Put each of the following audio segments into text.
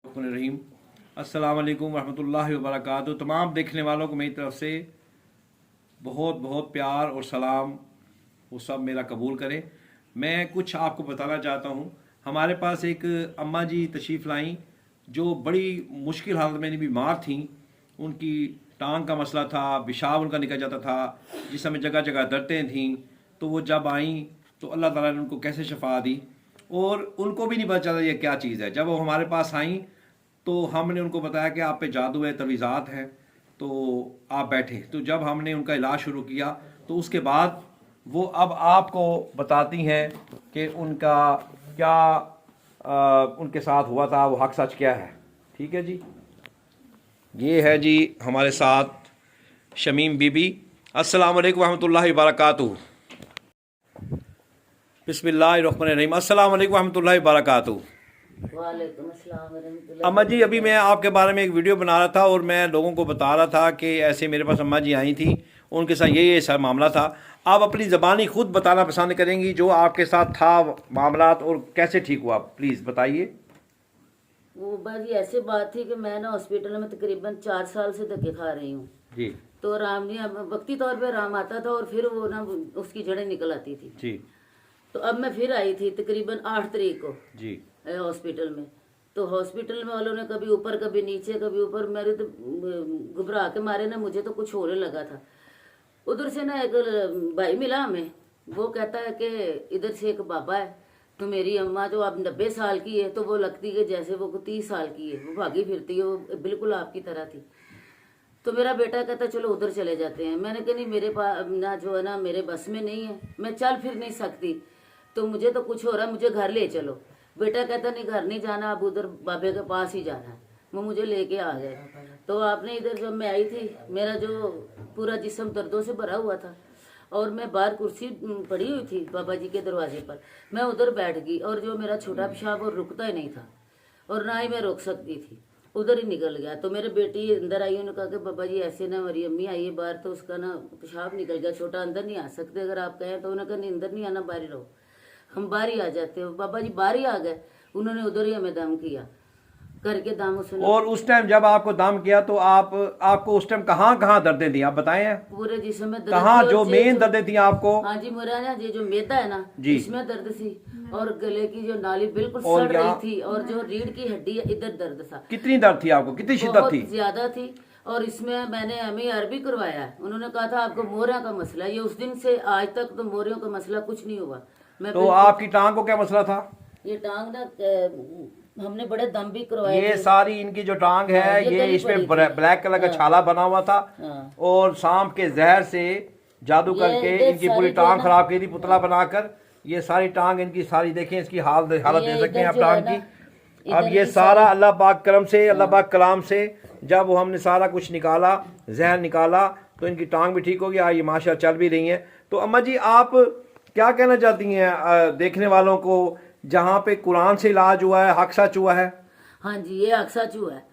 रहीम अस्सलाम वालेकुम रहमतुल्लाहि व बरकातुहू। तमाम देखने वालों को मेरी तरफ से बहुत बहुत प्यार और सलाम वो सब मेरा कबूल करें। मैं कुछ आपको बताना चाहता हूँ। हमारे पास एक अम्मा जी तशरीफ़ लाई जो बड़ी मुश्किल हालत में बीमार थी। उनकी टांग का मसला था, पेशाब उनका निकल जाता था, जिस समय जगह जगह दर्दें थीं। तो वो जब आईं तो अल्लाह ताला ने उनको कैसे शफा दी और उनको भी नहीं पता चला ये क्या चीज़ है। जब वो हमारे पास आईं तो हमने उनको बताया कि आप पे जादू है, तवीज़ात हैं, तो आप बैठे। तो जब हमने उनका इलाज शुरू किया तो उसके बाद वो अब आपको बताती हैं कि उनका क्या उनके साथ हुआ था, वो हक सच क्या है। ठीक है जी, ये है जी हमारे साथ शमीम बीबी। अस्सलाम वालेकुम रहमतुल्लाहि व बरकातुहू। बिस्मिल्लाहिर्रहमानिर्रहीम। अस्सलाम वालेकुम रहमतुल्लाहि व बरकातुहू। वालेकुम अस्सलाम वरहमतुल्लाहि। अम्मा जी, अभी मैं आपके बारे में एक वीडियो बना रहा था और मैं लोगों को बता रहा था कि ऐसे मेरे पास अम्मा जी आई थी, उनके साथ ये सब मामला था। आप अपनी ज़बानी खुद बताना पसंद करेंगी जो आपके साथ था मामला और कैसे ठीक हुआ, प्लीज़ बताइए। वो बाजी ऐसी बात थी कि मैं ना हॉस्पिटल में तकरीबन 4 साल से धक्के खा रही हूँ। जी तो आराम नहीं, अब वक्ती तौर पे आराम आता था और फिर वो ना उसकी जड़ें निकल आती थी। जी तो अब मैं फिर आई थी तकरीबन 8 तारीख को जी हॉस्पिटल में। तो हॉस्पिटल में वालों ने कभी ऊपर कभी नीचे कभी ऊपर, मेरे तो घबरा के मारे ना मुझे तो कुछ होने लगा था। उधर से ना एक भाई मिला हमें, वो कहता है कि इधर से एक बाबा है, तो मेरी अम्मा जो अब 90 साल की है तो वो लगती है जैसे वो 30 साल की है, वो भागी फिरती है, वो बिल्कुल आपकी तरह थी। तो मेरा बेटा कहता चलो उधर चले जाते हैं। मैंने कहा नहीं, मेरे पास ना जो है ना मेरे बस में नहीं है, मैं चल फिर नहीं सकती, तो मुझे तो कुछ हो रहा है, मुझे घर ले चलो। बेटा कहता नहीं घर नहीं जाना, अब उधर बाबे के पास ही जाना है। वो मुझे लेके आ गए। तो आपने इधर जब मैं आई थी, मेरा जो पूरा जिस्म दर्दों से भरा हुआ था और मैं बाहर कुर्सी पड़ी हुई थी बाबा जी के दरवाजे पर, मैं उधर बैठ गई और जो मेरा छोटा पेशाब वो रुकता ही नहीं था और ना ही मैं रोक सकती थी, उधर ही निकल गया। तो मेरे बेटी अंदर आई, उन्होंने कहा कि बाबा जी ऐसे ना, हमारी अम्मी आई है बाहर तो उसका ना पेशाब निकल गया, छोटा अंदर नहीं आ सकते अगर आप कहें। तो उन्होंने कहा नहीं अंदर नहीं आना, बाहर ही रहो, हम बाहर ही आ जाते हो। बाबा जी बाहर ही आ गए, उन्होंने उधर ही हमें दम किया करके दम उसने। और उस टाइम जब आपको दम किया तो आपको उस टाइम कहाँ कहाँ दर्दें थी, आप बताएं। पूरे जिस्म में दर्द कहाँ थी, जो और मेन दर्दें थी आपको? हाँ जी, मेरा ना ये जो मेदा है ना जी। इसमें दर्द थी और गले की जो नाली बिल्कुल और सड़ रही थी और जो रीढ़ की हड्डी है इधर दर्द था। कितनी दर्द थी आपको, कितनी शिद्दत बहुत थी? ज्यादा थी। और इसमें मैंने MAR भी करवाया है, उन्होंने कहा था आपको मोरिया का मसला है। ये उस दिन से आज तक तो मोरियों का मसला कुछ नहीं हुआ। मैं तो आपकी टांग को क्या मसला था? ये टांग ना हमने बड़े दम भी करवाए ये थे। सारी इनकी जो टांग है हाँ, ये गली इसमें पड़ी थी। ब्लैक कलर का हाँ। छाला बना हुआ था हाँ। और सांप के जहर से जादू ये करके इधर इनकी सारी पूरी जो है टांग ना- खराब की थी, पुतला बनाकर। ये सारी टांग इनकी सारी देखें, इसकी हालत ये देख सकते हैं इधर आप जो है टांग ना, की। अब इधर ये की सारा सारी- अल्लाह पाक करम से, अल्लाह पाक कलाम से जब वो हमने सारा कुछ निकाला, जहर निकाला, तो इनकी टांग भी ठीक हो गया। ये माशा चल भी रही हैं। तो अम्मा जी आप क्या कहना चाहती हैं देखने वालों को, जहाँ पे कुरान से इलाज हुआ है, हक सच हुआ है? हाँ जी, ये अक्सा चू है। तो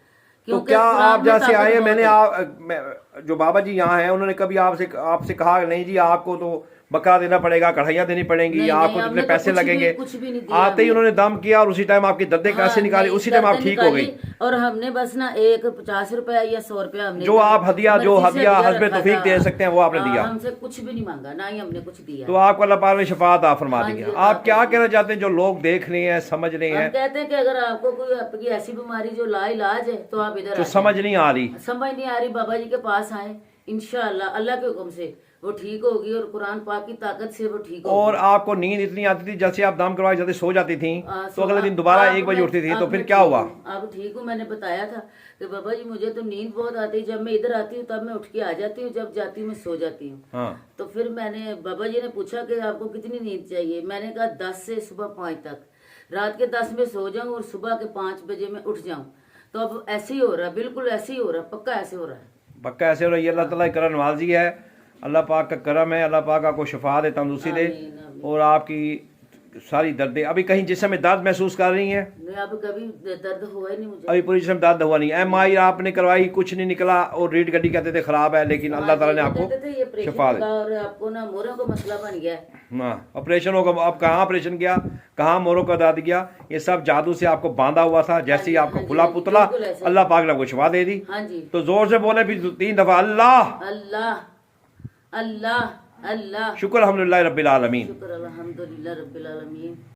क्योंकि क्या कुरान आप में जहाँ से ताकत आए हैं, बहुत मैंने है। जो बाबा जी यहाँ हैं उन्होंने कभी आपसे कहा नहीं जी आपको तो बकरा देना पड़ेगा, कढ़ाइयाँ देनी पड़ेंगी, नहीं, आपको नहीं, इतने हमने तो पैसे लगेंगे? कुछ भी नहीं दिया आते ही हमने। उन्होंने दम किया और उसी टाइम आपकी दर्दें कैसे हाँ, निकाली, नहीं, उसी टाइम आप दर्दें ठीक हो गई। निकाली और हमने बस ना एक 50 रुपया या 100 रुपया हमने जो आप हदिया हस्बे रखा तौफीक था। दे सकते हैं वो आपने हाँ, दिया। हमसे कुछ भी नहीं मांगा, ना ही हमने कुछ दिया। तो आपको अल्लाह पाक ने शफात आ फरमा दी हाँ है। जी, आप क्या कहना चाहते हैं जो लोग देख रहे हैं, समझ रहे हम हैं, कहते हैं कि अगर आपको कोई आपकी ऐसी बीमारी जो लाइलाज है तो आप इधर जो आ जाएं। समझ नहीं आ रही? समझ नहीं आ रही, बाबा जी के पास आए, इंशाअल्लाह अल्लाह के हुक्म से वो ठीक होगी और कुरान पाक की ताकत से वो ठीक होगी। और आपको नींद इतनी आती थी, जैसे आप दम करवा जल्दी सो जाती थी तो अगले दिन अब दोबारा 1 बजे उठती थी, तो फिर क्या हुआ? अब ठीक हूँ, मैंने बताया था कि बाबा जी मुझे तो नींद बहुत आती है, जब मैं इधर आती हूँ तब मैं उठ के आ जाती हूँ, जब जाती हूँ मैं सो जाती हूँ। हाँ। तो फिर मैंने बाबा जी ने पूछा कि आपको कितनी नींद चाहिए, मैंने कहा 10 से सुबह 5 तक, रात के 10 में सो जाऊं और सुबह के 5 बजे में उठ जाऊं। तो अब ऐसे ही हो रहा है, बिल्कुल ऐसे ही हो रहा है, पक्का ऐसे हो रहा है। पक्का ऐसे हो रही है। अल्लाह ताला की करम नवाजी है, अल्लाह पाक का करम है, अल्लाह पाक आपको शफा दे, तंदुरुस्ती दे आमीन, आमीन। और आपकी सारी दर्दें। अभी कहीं जिस्म में दर्द महसूस कर रही हैं? नहीं, अब कभी दर्द हुआ ही नहीं मुझे। अभी पूरी जिस्म में दर्द हुआ नहीं? MI आपने करवाई, कुछ नहीं निकला और रीढ़ गड्डी कहते थे खराब है, लेकिन अल्लाह ताला ने हाँ, आपको कहते थे ये ऑपरेशन शफा दी। होगा और आपको ना मोरों का मसला बन गया है। हाँ, ऑपरेशन होगा। अब कहाँ ऑपरेशन किया, कहाँ मोरों का दाद किया, ये सब जादू से आपको बांधा हुआ था। जैसे ही हाँ आपको जी, खुला हाँ जी, पुतला, बिल्कुल ऐसे। अल्लाह पाक ने आपको शिफा दे दी। हाँ जी। तो जोर से बोले भी 3 दफा अल्लाह अल्लाह अल्लाह अल्लाह। शुक्र अल्हम्दुलिल्लाह रब्बिल आलमीन। शुक्र अल्हम्दुलिल्लाह रब्बिल आलमीन।